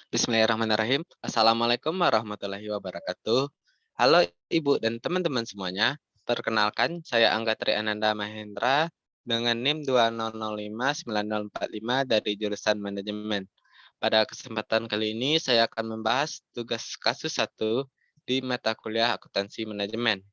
Bismillahirrahmanirrahim. Assalamualaikum warahmatullahi wabarakatuh. Halo Ibu dan teman-teman semuanya. Perkenalkan, saya Angga Triananda Mahendra dengan NIM 2005945 dari jurusan Manajemen. Pada kesempatan kali ini, saya akan membahas tugas kasus 1 di mata kuliah Akuntansi Manajemen.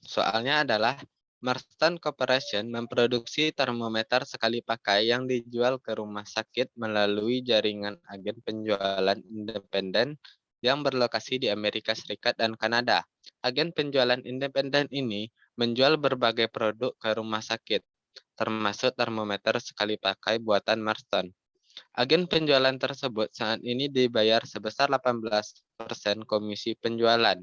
Soalnya adalah Marston Corporation memproduksi termometer sekali pakai yang dijual ke rumah sakit melalui jaringan agen penjualan independen yang berlokasi di Amerika Serikat dan Kanada. Agen penjualan independen ini menjual berbagai produk ke rumah sakit, termasuk termometer sekali pakai buatan Marston. Agen penjualan tersebut saat ini dibayar sebesar 18% komisi penjualan.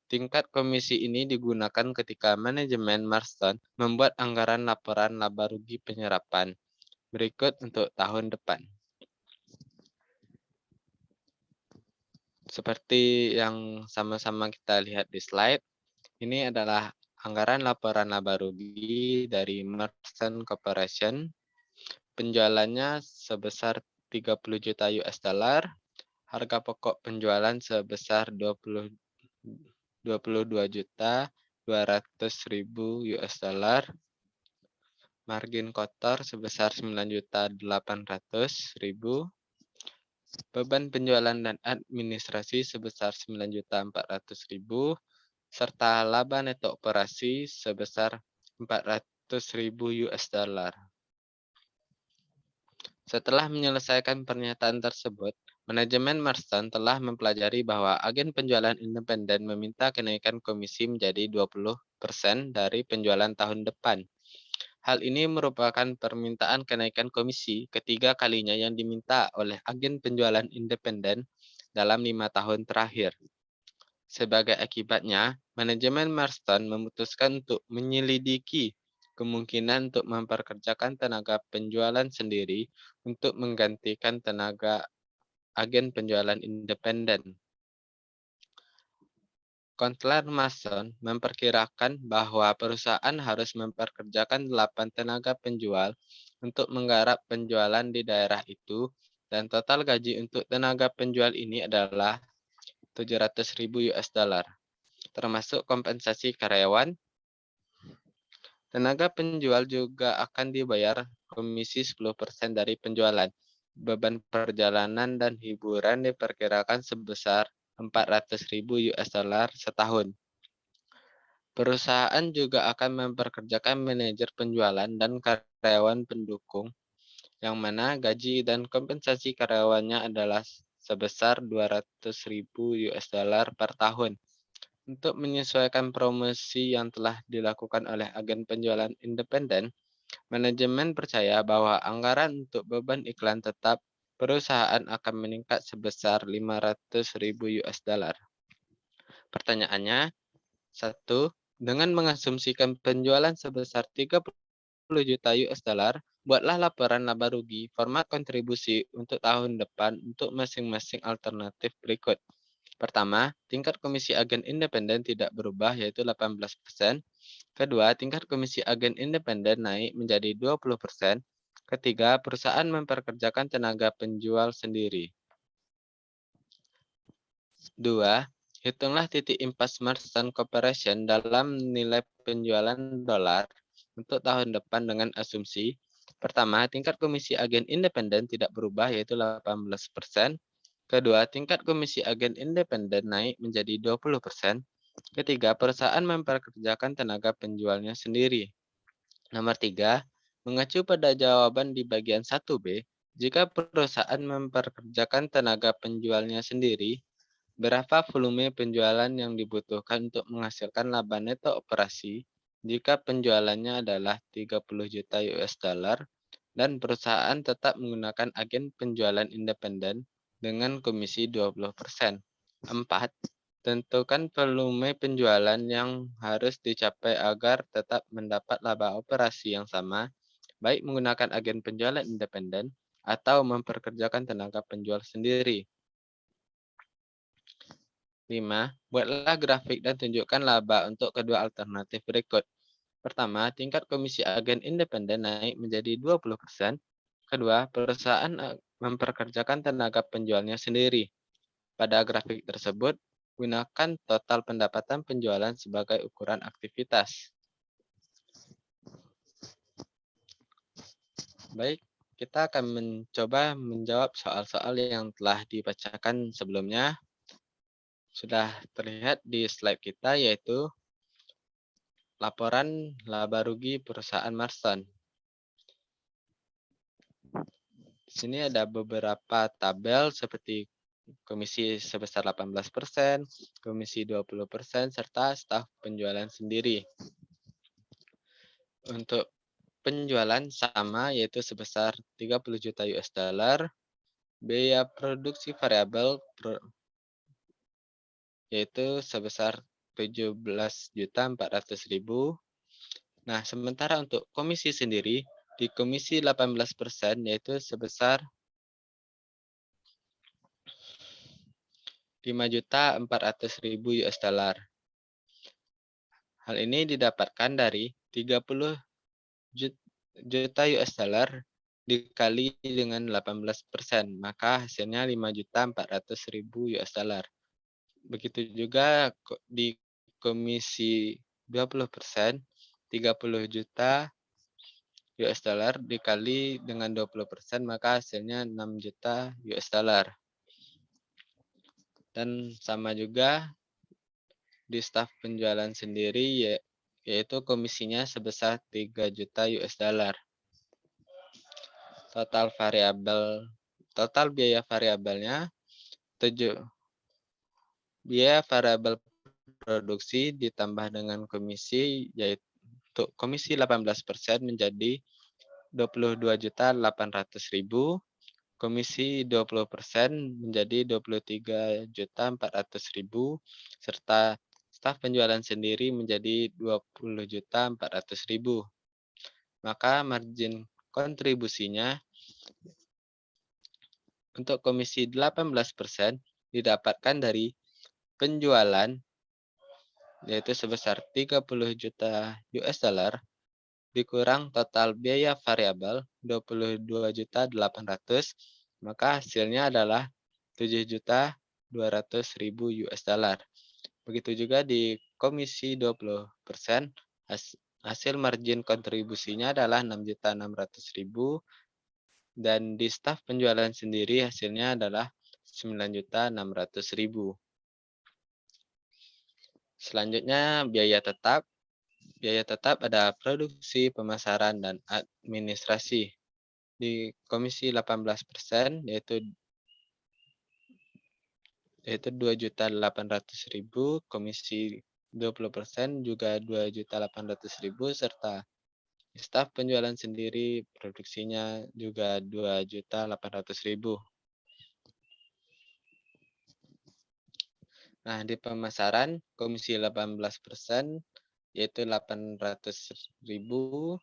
Tingkat komisi ini digunakan ketika manajemen Marston membuat anggaran laporan laba rugi penyerapan berikut untuk tahun depan. Seperti yang sama-sama kita lihat di slide, ini adalah anggaran laporan laba rugi dari Marston Corporation. Penjualannya sebesar 30 juta US dollar, harga pokok penjualan sebesar 22 juta 200.000 US dollar, margin kotor sebesar 9.800.000, beban penjualan dan administrasi sebesar 9.400.000, serta laba neto operasi sebesar 400.000 US dollar. Setelah menyelesaikan pernyataan tersebut, manajemen Marston telah mempelajari bahwa agen penjualan independen meminta kenaikan komisi menjadi 20% dari penjualan tahun depan. Hal ini merupakan permintaan kenaikan komisi ketiga kalinya yang diminta oleh agen penjualan independen dalam 5 tahun terakhir. Sebagai akibatnya, manajemen Marston memutuskan untuk menyelidiki kemungkinan untuk memperkerjakan tenaga penjualan sendiri untuk menggantikan tenaga agen penjualan independen. Konselor Mason memperkirakan bahwa perusahaan harus memperkerjakan 8 tenaga penjual untuk menggarap penjualan di daerah itu, dan total gaji untuk tenaga penjual ini adalah 700.000 US dollar, termasuk kompensasi karyawan. Tenaga penjual juga akan dibayar komisi 10% dari penjualan. Beban perjalanan dan hiburan diperkirakan sebesar 400.000 US dollar setahun. Perusahaan juga akan memperkerjakan manajer penjualan dan karyawan pendukung, yang mana gaji dan kompensasi karyawannya adalah sebesar 200.000 US dollar per tahun. Untuk menyesuaikan promosi yang telah dilakukan oleh agen penjualan independen, manajemen percaya bahwa anggaran untuk beban iklan tetap perusahaan akan meningkat sebesar 500.000 US dollar. Pertanyaannya, 1. Dengan mengasumsikan penjualan sebesar 30 juta US dollar, buatlah laporan laba rugi format kontribusi untuk tahun depan untuk masing-masing alternatif berikut. Pertama, tingkat komisi agen independen tidak berubah yaitu 18%. Kedua, tingkat komisi agen independen naik menjadi 20%. Ketiga, perusahaan memperkerjakan tenaga penjual sendiri. 2. Hitunglah titik impas Marston Corporation dalam nilai penjualan dolar untuk tahun depan dengan asumsi: pertama, tingkat komisi agen independen tidak berubah yaitu 18%. Kedua, tingkat komisi agen independen naik menjadi 20%. Ketiga, perusahaan memperkerjakan tenaga penjualnya sendiri. Nomor 3, mengacu pada jawaban di bagian 1B, jika perusahaan memperkerjakan tenaga penjualnya sendiri, berapa volume penjualan yang dibutuhkan untuk menghasilkan laba neto operasi jika penjualannya adalah 30 juta US dollar dan perusahaan tetap menggunakan agen penjualan independen dengan komisi 20%. 4. Tentukan volume penjualan yang harus dicapai agar tetap mendapat laba operasi yang sama, baik menggunakan agen penjualan independen atau memperkerjakan tenaga penjual sendiri. 5. Buatlah grafik dan tunjukkan laba untuk kedua alternatif berikut. Pertama, tingkat komisi agen independen naik menjadi 20%. Kedua, perusahaan memperkerjakan tenaga penjualnya sendiri. Pada grafik tersebut, gunakan total pendapatan penjualan sebagai ukuran aktivitas. Baik, kita akan mencoba menjawab soal-soal yang telah dibacakan sebelumnya. Sudah terlihat di slide kita, yaitu laporan laba rugi perusahaan Marston. Di sini ada beberapa tabel seperti komisi sebesar 18%, komisi 20%, serta staf penjualan sendiri. Untuk penjualan sama, yaitu sebesar 30 juta US dollar, biaya produksi variabel yaitu sebesar 17.400.000. Nah, sementara untuk komisi sendiri, di komisi 18% yaitu sebesar 5.400.000 US dollar. Hal ini didapatkan dari 30 juta US dollar dikali dengan 18%, maka hasilnya 5.400.000 US dollar. Begitu juga di komisi 20%, 30 juta US dollar dikali dengan 20%, maka hasilnya 6 juta US dollar. Dan sama juga di staf penjualan sendiri, yaitu komisinya sebesar 3 juta US dollar. Total biaya variabelnya 7. Biaya variabel produksi ditambah dengan komisi, yaitu komisi 18% menjadi 22.800.000, komisi 20% menjadi 23.400.000, serta staf penjualan sendiri menjadi 20.400.000. Maka margin kontribusinya untuk komisi 18% didapatkan dari penjualan, yaitu sebesar 30 juta US dollar dikurang total biaya variabel 22.800.000, maka hasilnya adalah 7.200.000 US dollar. Begitu juga di komisi 20%, hasil margin kontribusinya adalah 6.600.000, dan di staf penjualan sendiri hasilnya adalah 9.600.000. Selanjutnya biaya tetap. Biaya tetap ada produksi, pemasaran, dan administrasi. Di komisi 18% yaitu 2.800.000, komisi 20% juga 2.800.000, serta staf penjualan sendiri produksinya juga 2.800.000. Nah, di pemasaran komisi 18% yaitu 800.000,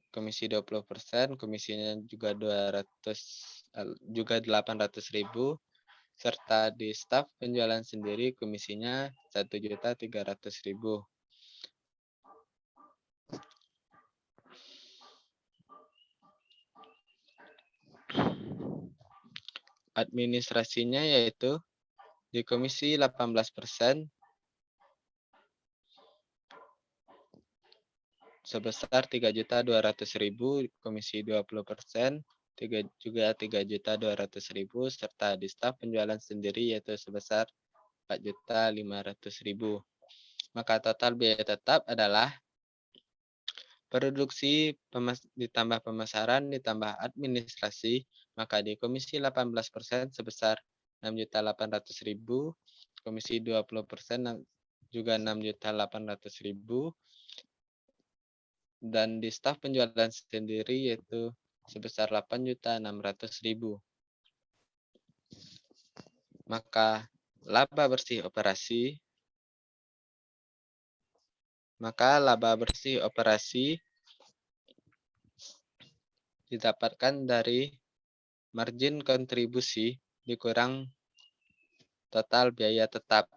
komisi 20% komisinya juga 800.000, serta di staf penjualan sendiri komisinya 1.300.000. Administrasinya yaitu di komisi 18% sebesar 3.200.000, komisi 20% juga 3.200.000, serta di staf penjualan sendiri yaitu sebesar 4.500.000. Maka total biaya tetap adalah produksi ditambah pemasaran ditambah administrasi, maka di komisi 18% sebesar 6.800.000, komisi 20% juga 6.800.000, dan di staf penjualan sendiri yaitu sebesar 8.600.000. Maka laba bersih operasi didapatkan dari margin kontribusi dikurang total biaya tetap.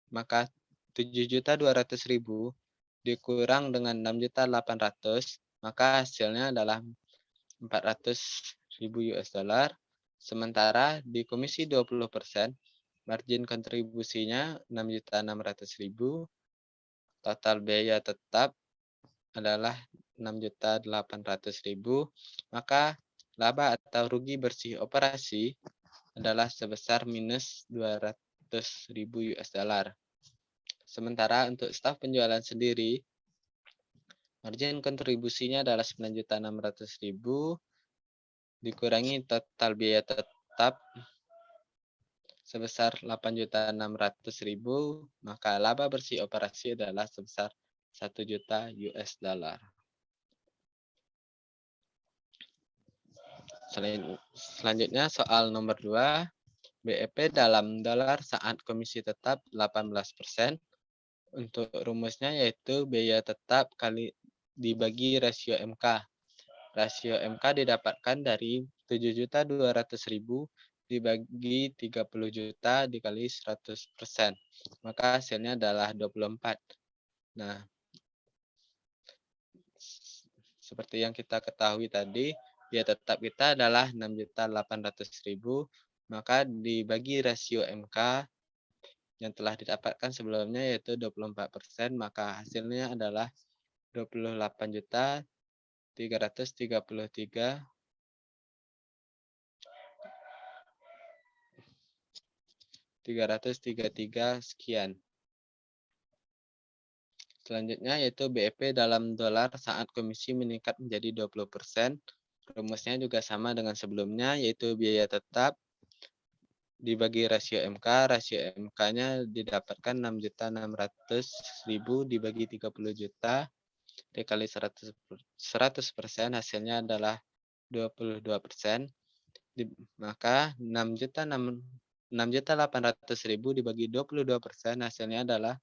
maka 7.200.000 dikurang dengan 6.800.000, maka hasilnya adalah 400.000 US dollar. Sementara di komisi 20%, margin kontribusinya 6.600.000, total biaya tetap adalah 6.800.000, maka laba atau rugi bersih operasi adalah sebesar minus 200.000 US dollar. Sementara untuk staf penjualan sendiri, margin kontribusinya adalah 9.600.000 dikurangi total biaya tetap sebesar 8.600.000, maka laba bersih operasi adalah sebesar 1 juta US dollar. Selanjutnya soal nomor 2, BEP dalam dolar saat komisi tetap 18%. Untuk rumusnya yaitu biaya tetap kali dibagi rasio MK. Rasio MK didapatkan dari 7.200.000 dibagi 30 juta dikali 100%. Maka hasilnya adalah 24. Nah, seperti yang kita ketahui tadi, biaya tetap kita adalah 6.800.000, maka dibagi rasio MK yang telah didapatkan sebelumnya yaitu 24%, maka hasilnya adalah 28.333 sekian. Selanjutnya yaitu BEP dalam dolar saat komisi meningkat menjadi 20%. Rumusnya juga sama dengan sebelumnya, yaitu biaya tetap dibagi rasio MK. Rasio MK-nya didapatkan 6.600.000 dibagi 30 juta dikali 100%, hasilnya adalah 22%. Maka 6.800.000 dibagi 22%, hasilnya adalah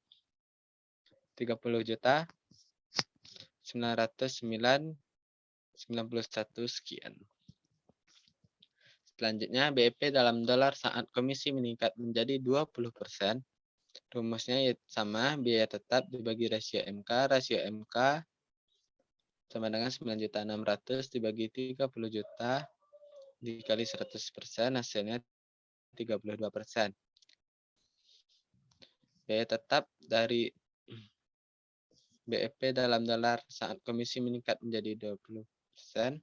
30.991 sekian. Selanjutnya, BEP dalam dolar saat komisi meningkat menjadi 20%. Rumusnya sama, biaya tetap dibagi rasio MK. Rasio MK sama dengan 9.600.000 dibagi 30 juta dikali 100%, hasilnya 32%. Biaya tetap dari BEP dalam dolar saat komisi meningkat menjadi 20%,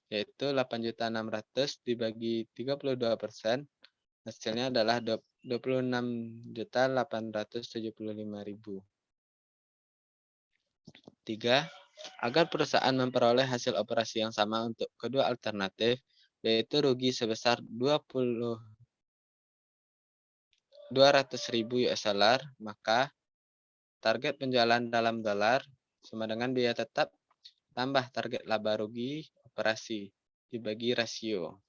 yaitu 8.600.000 dibagi 32%, hasilnya adalah 26.875.000. 3. Agar perusahaan memperoleh hasil operasi yang sama untuk kedua alternatif, yaitu rugi sebesar 200.000 US dollar, maka target penjualan dalam dolar sama dengan biaya tetap tambah target laba rugi operasi dibagi rasio.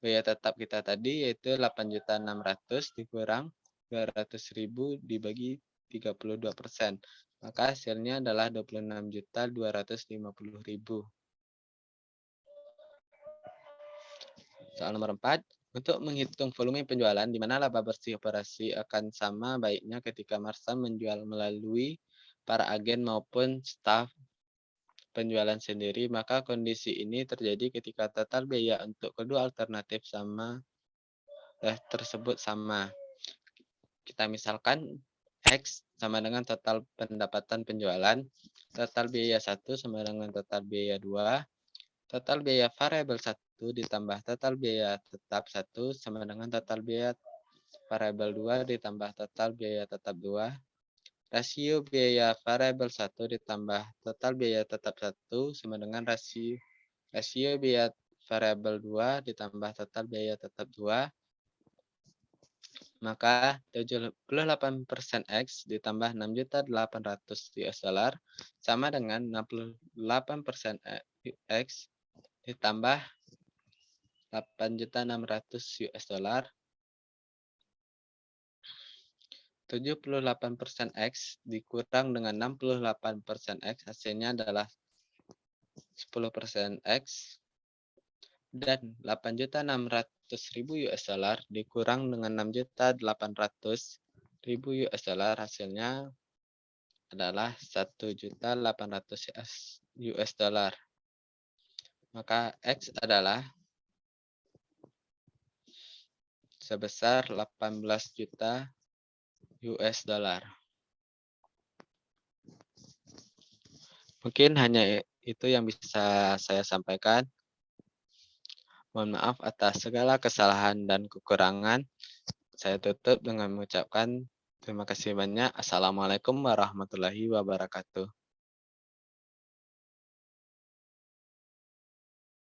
Biaya tetap kita tadi yaitu 8.600.000 dikurang 200.000 dibagi 32%. Maka hasilnya adalah 26.250.000. Soal nomor 4. Untuk menghitung volume penjualan di mana laba bersih operasi akan sama baiknya ketika Marsam menjual melalui para agen maupun staf penjualan sendiri, maka kondisi ini terjadi ketika total biaya untuk kedua alternatif tersebut sama. Kita misalkan X sama dengan total pendapatan penjualan, total biaya 1 sama dengan total biaya 2, total biaya variabel 1 ditambah total biaya tetap 1 sama dengan total biaya variabel 2 ditambah total biaya tetap 2. Rasio biaya variabel 1 ditambah total biaya tetap 1 sama dengan rasio biaya variabel 2 ditambah total biaya tetap 2. Maka 78% X ditambah 6.800.000 US dollar sama dengan 68% X ditambah 8.600.000 US dollar. 78% X dikurang dengan 68% X, hasilnya adalah 10% X Dan 8.600.000 US dollar dikurang dengan 6.800.000 US dollar, hasilnya adalah 1.800 US dollar. Maka X adalah sebesar 18 juta US dollar. Mungkin hanya itu yang bisa saya sampaikan. Mohon maaf atas segala kesalahan dan kekurangan. Saya tutup dengan mengucapkan terima kasih banyak. Assalamualaikum warahmatullahi wabarakatuh.